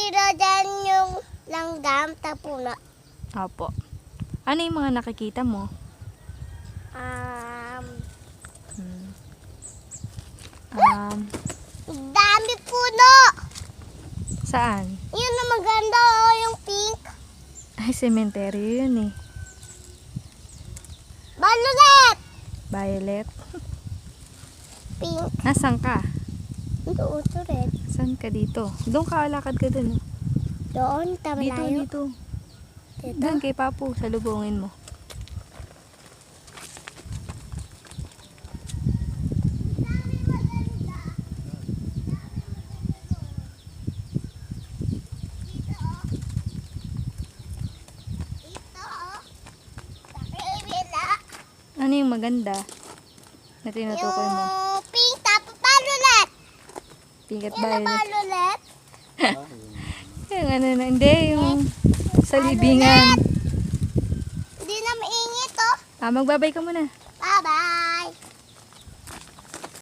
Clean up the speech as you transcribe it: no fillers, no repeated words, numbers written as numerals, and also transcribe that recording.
Tira dyan yung langgam, tapuno. Opo. Ano yung mga nakikita mo? Hmm. Dami puno. Saan? Yun na maganda, oh, yung pink. Ay, cemetery yun eh. Violet. Violet. Pink. Nasaan ka? Doon to red. Saan ka dito? Doon ka, lakad ka dun. Doon, Dito, malayo. dito. Dito. Doon kay Papu, salubungin mo. Dito, oh. Sa kabila. Ano yung maganda na tinutukoy mo? Yung pink, tapos violet. Pink at Yan na violet. violet. Yung ano na, hindi, yung sa libingan. Hindi na mainit, oh. Magbabay ka muna. Bye-bye.